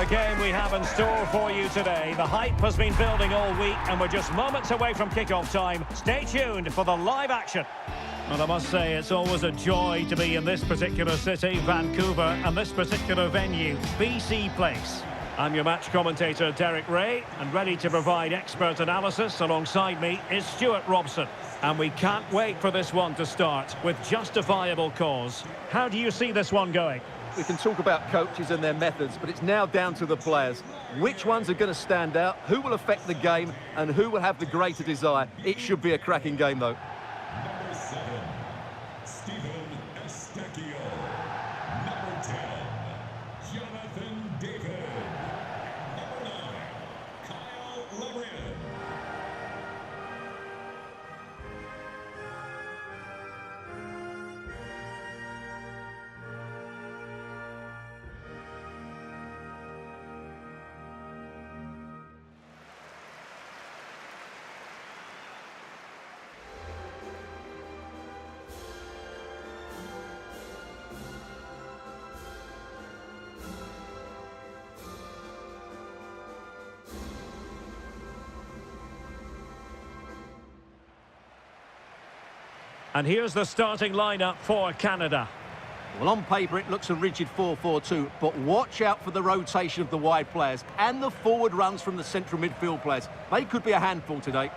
a game we have in store for you today. The hype has been building all week and we're just moments away from kick-off time. Stay tuned for the live action. And I must say, it's always a joy to be in this particular city, Vancouver, and this particular venue, BC Place. I'm your match commentator, Derek Ray, and ready to provide expert analysis alongside me is Stuart Robson. And we can't wait for this one to start with justifiable cause. How do you see this one going? We can talk about coaches and their methods, but it's now down to the players. Which ones are going to stand out, who will affect the game, and who will have the greater desire? It should be a cracking game, though. Number 7, Eustáquio. Number 10, Jonathan David. Number 9, Kyle Larin. And here's the starting lineup for Canada. Well, on paper, it looks a rigid 4-4-2, but watch out for the rotation of the wide players and the forward runs from the central midfield players. They could be a handful today.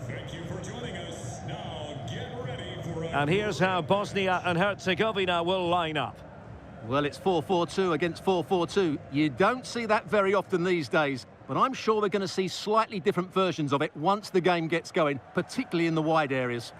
Thank you for joining us. Now get ready for And here's how Bosnia and Herzegovina will line up. Well, it's 4-4-2 against 4-4-2. You don't see that very often these days, but I'm sure we're going to see slightly different versions of it once the game gets going, particularly in the wide areas.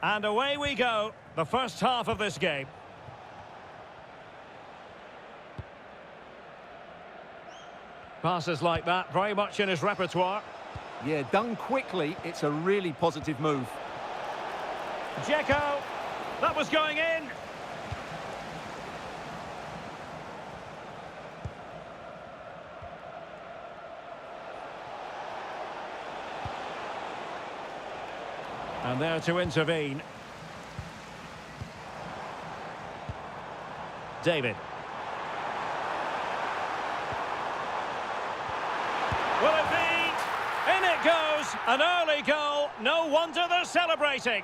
And away we go, the first half of this game. Passes like that, very much in his repertoire. Yeah, done quickly, it's a really positive move. Dzeko, that was going in. And there to intervene. David. Will it be? In it goes! An early goal. No wonder they're celebrating.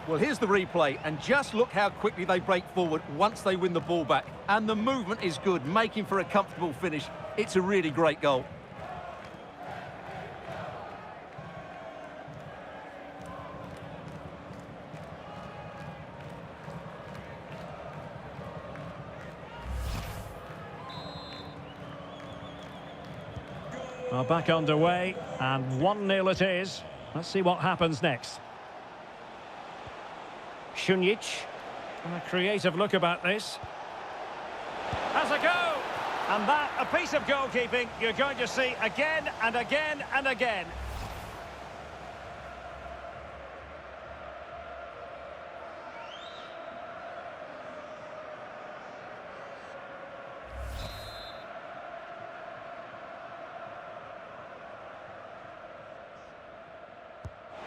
Well, here's the replay, and just look how quickly they break forward once they win the ball back. And the movement is good, making for a comfortable finish. It's a really great goal. Well, back underway, and 1-0 it is. Let's see what happens next. Šunjić, and a creative look about this. Has a go! And that, a piece of goalkeeping you're going to see again and again and again.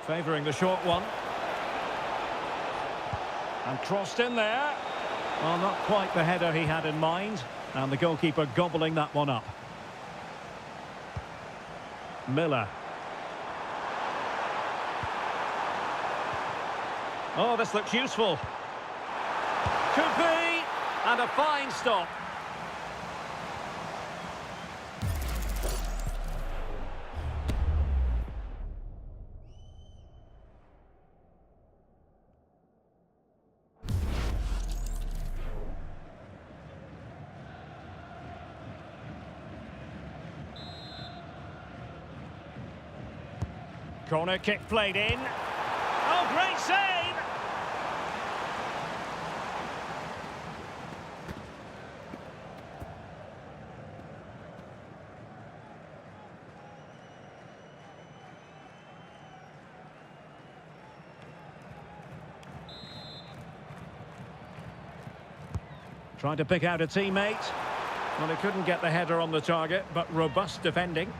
Favouring the short one. And crossed in there. Well, not quite the header he had in mind. And the goalkeeper gobbling that one up. Miller. Oh, this looks useful. Could be. And a fine stop. Corner kick played in. Oh, great save! Trying to pick out a teammate. Well, he couldn't get the header on the target, but robust defending.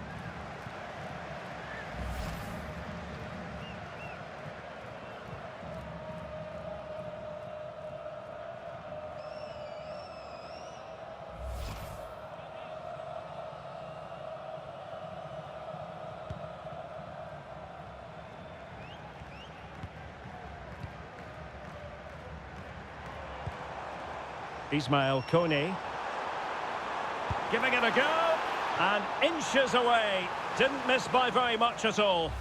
Ismail Kone. Giving it a go. And inches away. Didn't miss by very much at all.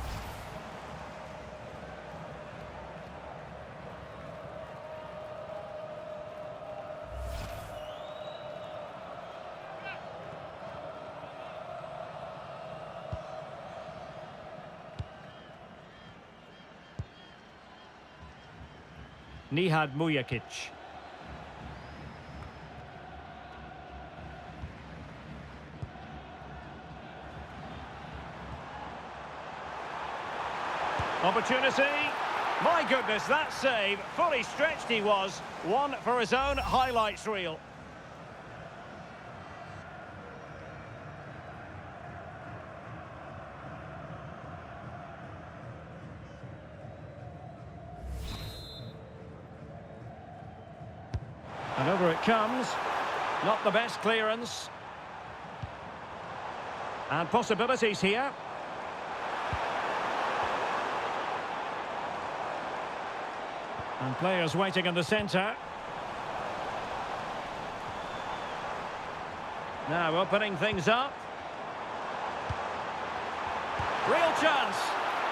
Nihad Mujakic. Opportunity. My goodness, that save. Fully stretched he was. One for his own highlights reel. And over it comes. Not the best clearance. And possibilities here. And players waiting in the centre. Now opening things up. Real chance.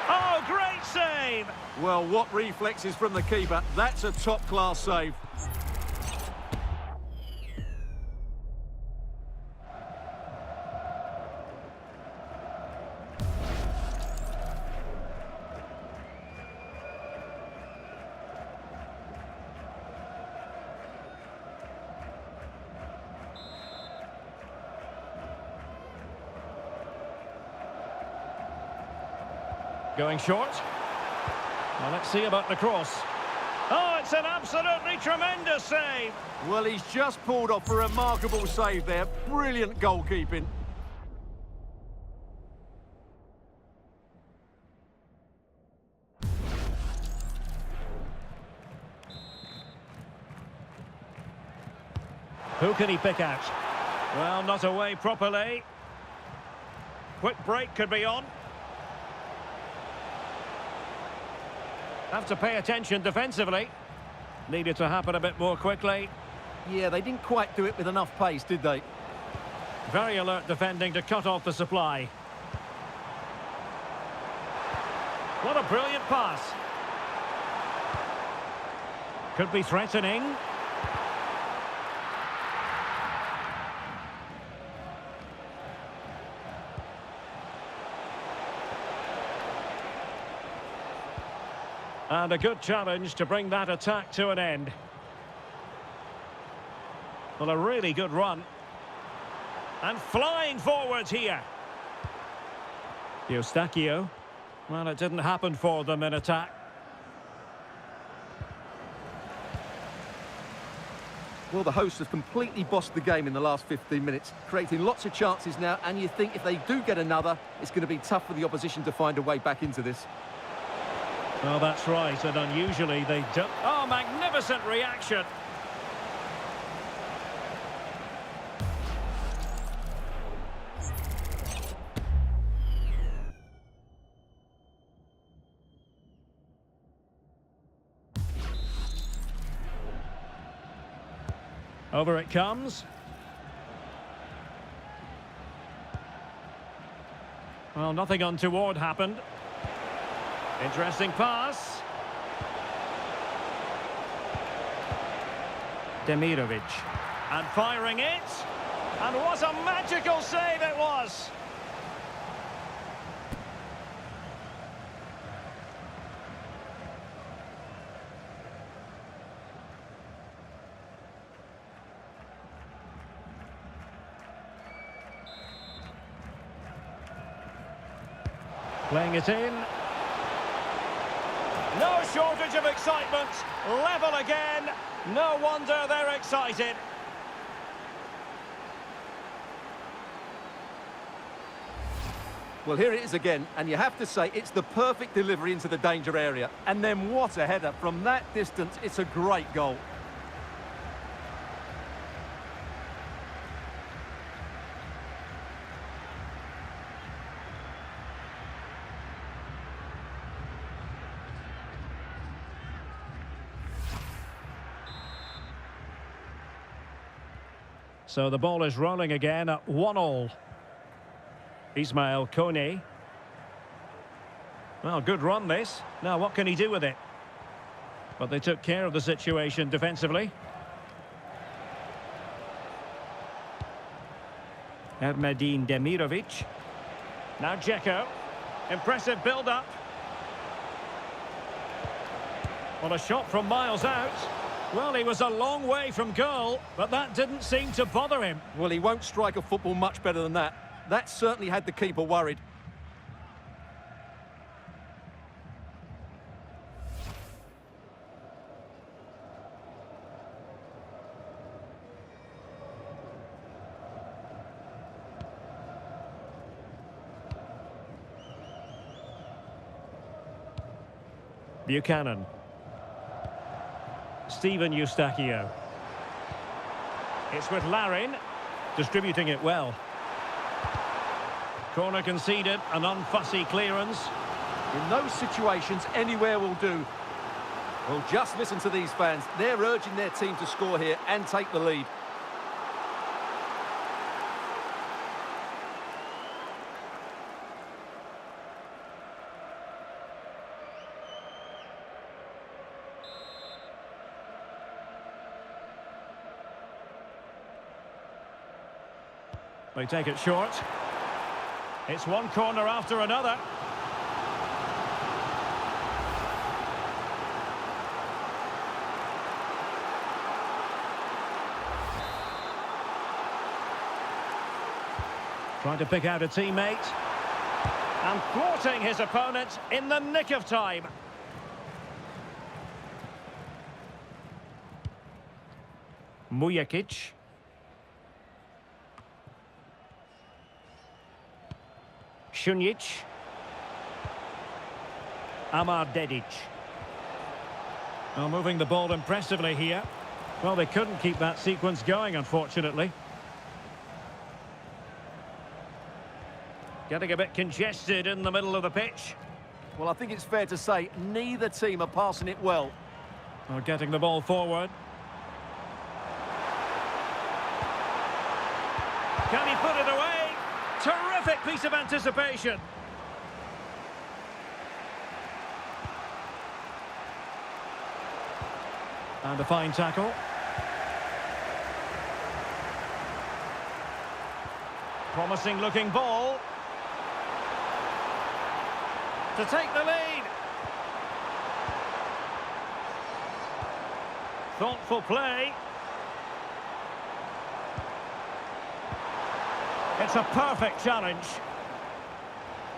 Oh, great save! Well, what reflexes from the keeper. That's a top-class save. Going short. Well, let's see about the cross. Oh, it's an absolutely tremendous save. Well, he's just pulled off a remarkable save there. Brilliant goalkeeping. Who can he pick out? Well, not away properly. Quick break could be on. Have to pay attention defensively. Needed to happen a bit more quickly. Yeah, they didn't quite do it with enough pace, did they? Very alert defending to cut off the supply. What a brilliant pass. Could be threatening. And a good challenge to bring that attack to an end. Well, a really good run. And flying forwards here. Eustáquio. Well, it didn't happen for them in attack. Well, the hosts have completely bossed the game in the last 15 minutes, creating lots of chances now, and you think if they do get another, it's going to be tough for the opposition to find a way back into this. Well, that's right, and unusually they don't. Oh, magnificent reaction. Over it comes. Well, nothing untoward happened. Interesting pass. Demirovic. And firing it. And what a magical save it was. Playing it in. No shortage of excitement. Level again. No wonder they're excited. Well, here it is again, and you have to say it's the perfect delivery into the danger area. And then what a header. From that distance, it's a great goal. So the ball is rolling again at 1-1. Ismail Kone. Well, good run this. Now, what can he do with it? But they took care of the situation defensively. Ermedin Demirovic. Now Dzeko. Impressive build-up. Well, a shot from miles out. Well, he was a long way from goal, but that didn't seem to bother him. Well, he won't strike a football much better than that. That certainly had the keeper worried. Buchanan. Steven Eustáquio. It's with Larin, distributing it well. Corner conceded, an unfussy clearance. In those situations, anywhere will do. Well, just listen to these fans. They're urging their team to score here and take the lead. They take it short. It's one corner after another. Trying to pick out a teammate. And thwarting his opponent in the nick of time. Mujakic. Šunjic. Amar Dedic. Well, moving the ball impressively here. Well, they couldn't keep that sequence going, unfortunately. Getting a bit congested in the middle of the pitch. Well, I think it's fair to say neither team are passing it well. Well, getting the ball forward. Can he put it away? Terrific piece of anticipation. And a fine tackle. Promising looking ball. To take the lead. Thoughtful play. It's a perfect challenge.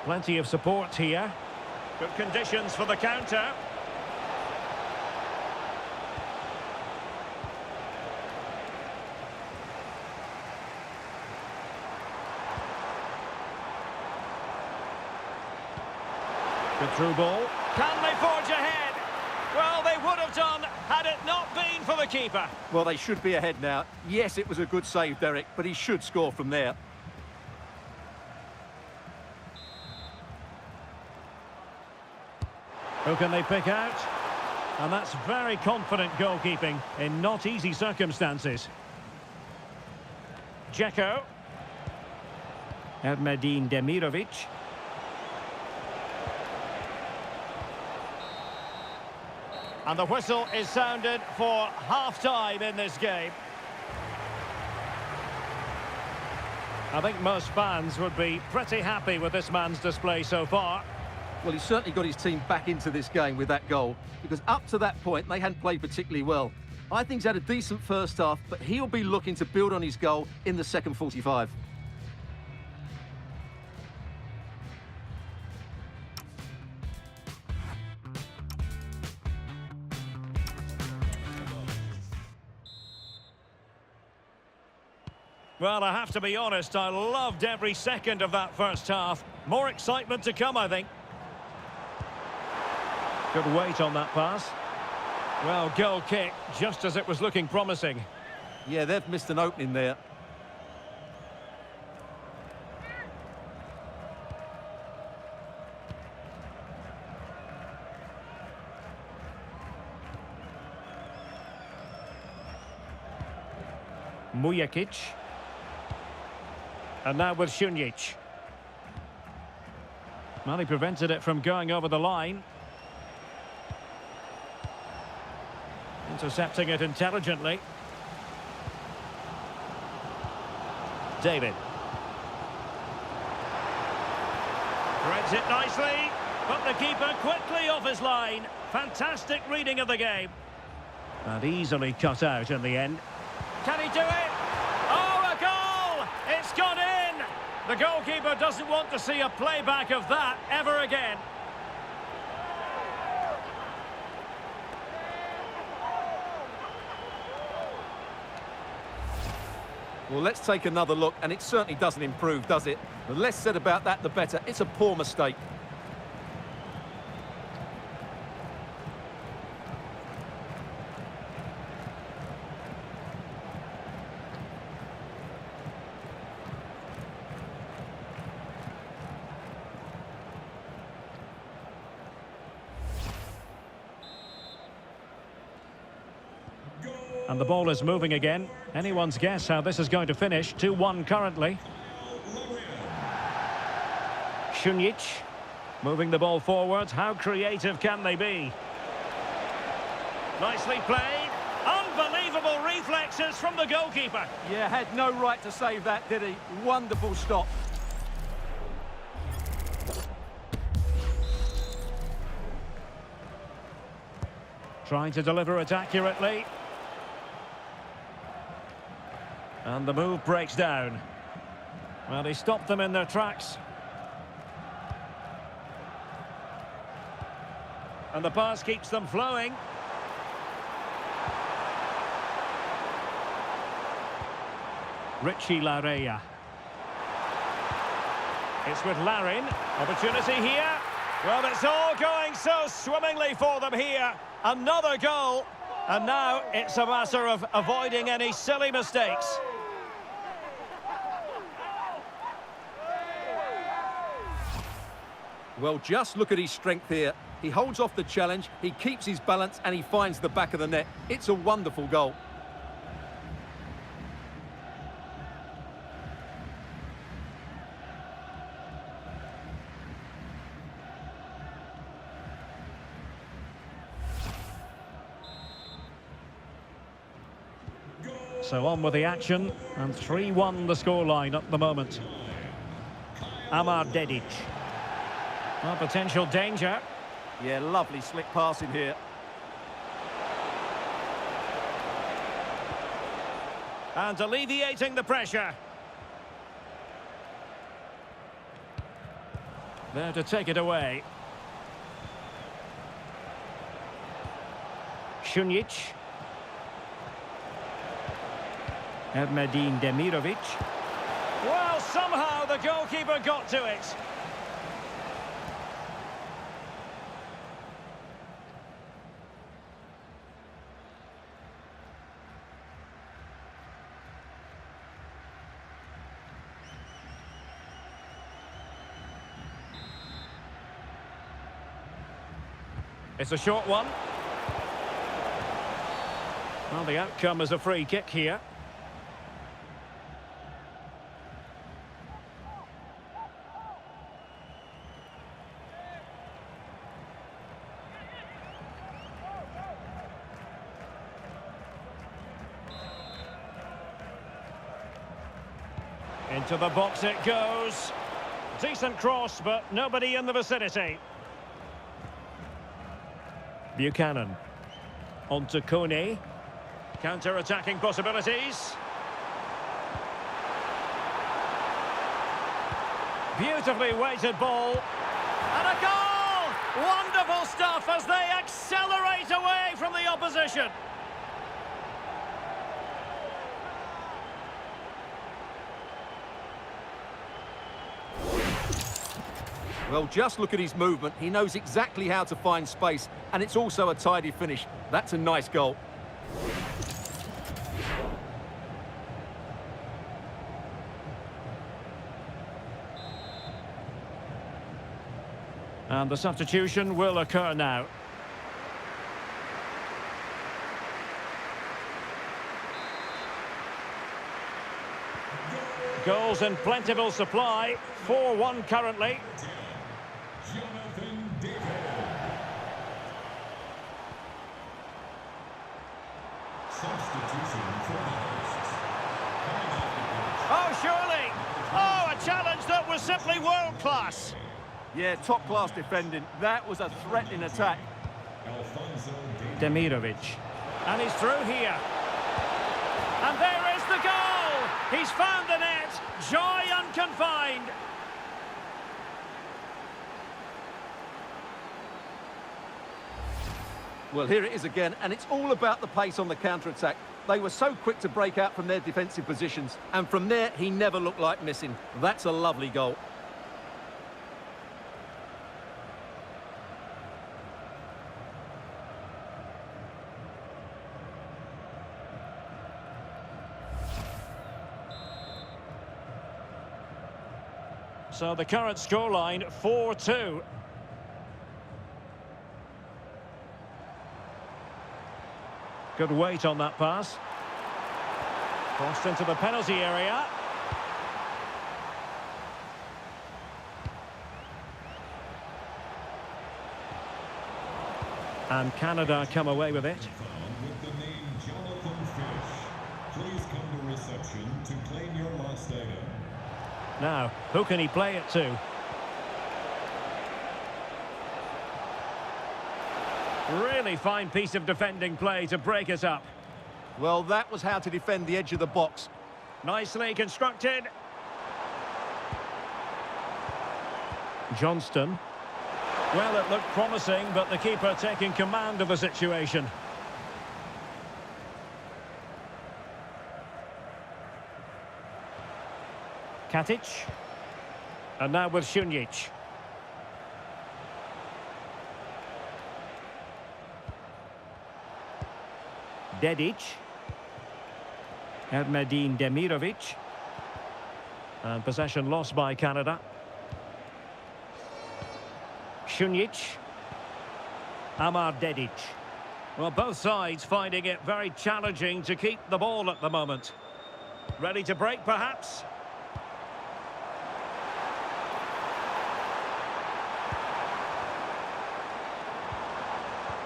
Plenty of support here. Good conditions for the counter. Good through ball. Can they forge ahead? Well, they would have done had it not been for the keeper. Well, they should be ahead now. Yes, it was a good save, Derek, but he should score from there. Who can they pick out? And that's very confident goalkeeping in not easy circumstances. Dzeko. Ermedin Demirovic. And the whistle is sounded for half-time in this game. I think most fans would be pretty happy with this man's display so far. Well, he's certainly got his team back into this game with that goal, because up to that point, they hadn't played particularly well. I think he's had a decent first half, but he'll be looking to build on his goal in the second 45. Well, I have to be honest, I loved every second of that first half. More excitement to come, I think. Good weight on that pass. Well, goal kick, just as it was looking promising. Yeah, they've missed an opening there. Mujakic. And now with Šunjić. Well, he prevented it from going over the line. Intercepting it intelligently. David. Threads it nicely, but the keeper quickly off his line. Fantastic reading of the game. And easily cut out in the end. Can he do it? Oh, a goal! It's gone in! The goalkeeper doesn't want to see a playback of that ever again. Well, let's take another look, and it certainly doesn't improve, does it? The less said about that, the better. It's a poor mistake. And the ball is moving again. Anyone's guess how this is going to finish. 2-1 currently. Šunjić moving the ball forward. How creative can they be? Nicely played. Unbelievable reflexes from the goalkeeper. Yeah, had no right to save that, did he? Wonderful stop. Trying to deliver it accurately. And the move breaks down. Well, he stopped them in their tracks. And the pass keeps them flowing. Richie Larea. It's with Larin. Opportunity here. Well, it's all going so swimmingly for them here. Another goal. And now it's a matter of avoiding any silly mistakes. Well, just look at his strength here. He holds off the challenge, he keeps his balance, and he finds the back of the net. It's a wonderful goal. So on with the action, and 3-1 the scoreline at the moment. Amar Dedić. Well, potential danger. Yeah, lovely slick passing here. And alleviating the pressure. There to take it away. Šunjić. Ermedin Demirovic. Well, somehow the goalkeeper got to it. It's a short one. Well, the outcome is a free kick here. Into the box it goes. Decent cross, but nobody in the vicinity. Buchanan. On to Kone. Counter-attacking possibilities. Beautifully weighted ball. And a goal! Wonderful stuff as they accelerate away from the opposition. Well, just look at his movement. He knows exactly how to find space, and it's also a tidy finish. That's a nice goal. And the substitution will occur now. Goals in plentiful supply. 4-1 currently. Oh, surely! Oh, a challenge that was simply world-class. Yeah, top-class defending. That was a threatening attack. Alphonso Demirovic. And he's through here. And there is the goal! He's found the net. Joy unconfined. Well, here it is again, and it's all about the pace on the counter-attack. They were so quick to break out from their defensive positions, and from there, he never looked like missing. That's a lovely goal. So the current scoreline, 4-2. Good weight on that pass. Crossed into the penalty area. And Canada come away with it. with the name Jonathan Fish. Please come to reception to claim your last item. Now, who can he play it to? Really fine piece of defending play to break us up. Well, that was how to defend the edge of the box. Nicely constructed. Johnston. Well, it looked promising, but the keeper taking command of the situation. Katic. And now with Šunjić. Dedic. Ermedin Demirovic. And possession lost by Canada. Šunjić. Amar Dedic. Well, both sides finding it very challenging to keep the ball at the moment. Ready to break, perhaps?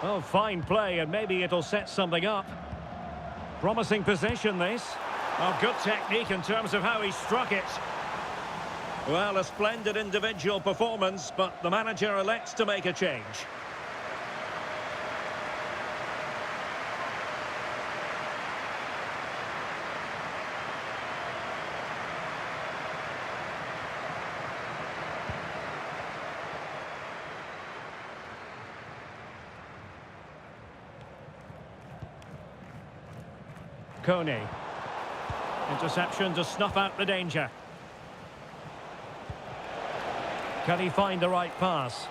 Oh, fine play, and maybe it'll set something up. Promising position, this. Oh, good technique in terms of how he struck it. Well, a splendid individual performance, but the manager elects to make a change. Kone. Interception to snuff out the danger. Can he find the right pass?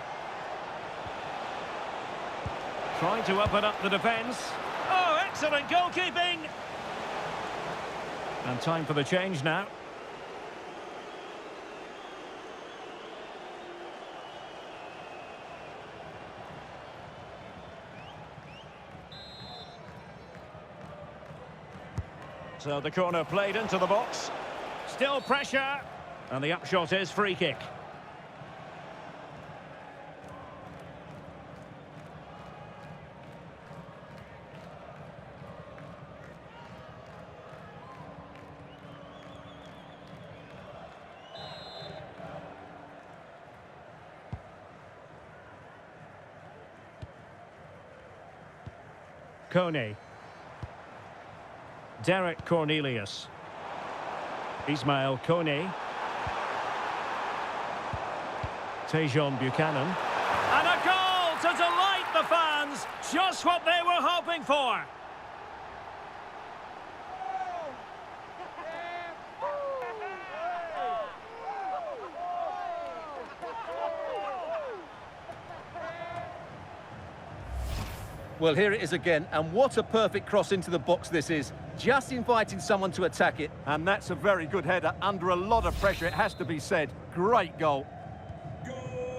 Trying to open up the defence. Oh, excellent goalkeeping! And time for the change now. So the corner played into the box. Still pressure. And the upshot is free kick. Kone. Derek Cornelius. Ismail Kone. Tajon Buchanan. And a goal to delight the fans. Just what they were hoping for. Well, here it is again, and what a perfect cross into the box this is. Just inviting someone to attack it, and that's a very good header under a lot of pressure, it has to be said. Great goal.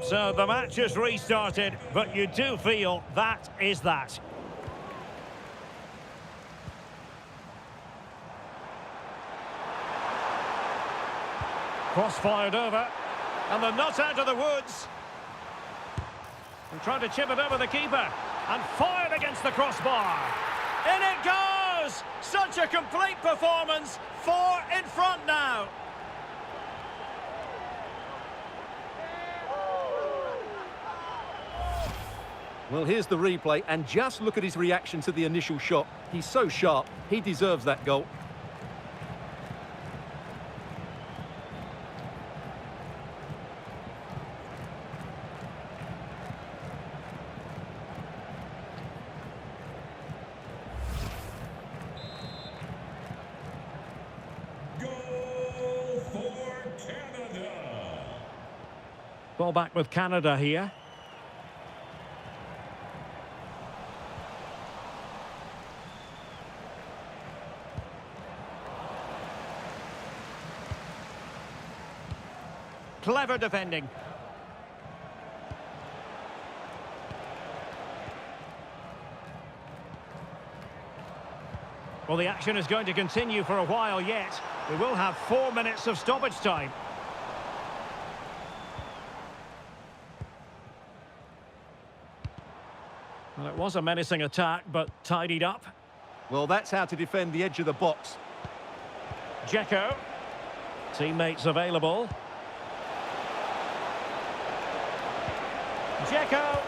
So the match has restarted, but you do feel that is that. Cross fired over, and they're not out of the woods. And trying to chip it over the keeper, and fired against the crossbar. In it goes! Such a complete performance. 4 in front now. Well, here's the replay, and just look at his reaction to the initial shot. He's so sharp, he deserves that goal. Goal for Canada. Ball back with Canada here. Clever defending. Well, the action is going to continue for a while yet. We will have 4 minutes of stoppage time. Well, it was a menacing attack, but tidied up. Well, that's how to defend the edge of the box. Dzeko. Teammates available. Dzeko,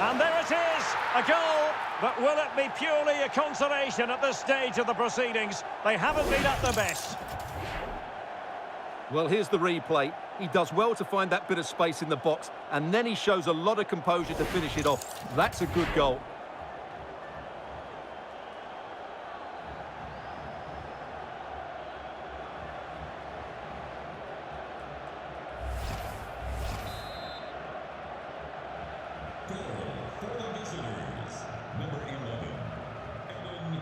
and there it is, a goal, but will it be purely a consolation at this stage of the proceedings? They haven't been at their best. Well, here's the replay. He does well to find that bit of space in the box, and then he shows a lot of composure to finish it off. That's a good goal.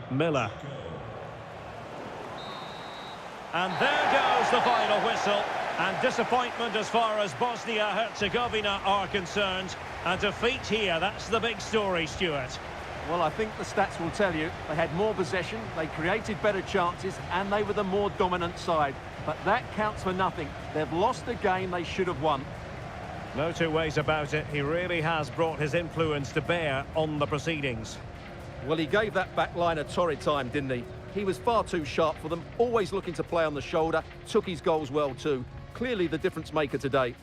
Miller. And there goes the final whistle. And disappointment as far as Bosnia and Herzegovina are concerned. And defeat here, that's the big story, Stuart. Well, I think the stats will tell you they had more possession, they created better chances, and they were the more dominant side. But that counts for nothing. They've lost a game they should have won. No two ways about it. He really has brought his influence to bear on the proceedings. Well, he gave that back line a torrid time, didn't he? He was far too sharp for them, always looking to play on the shoulder, took his goals well too. Clearly the difference maker today.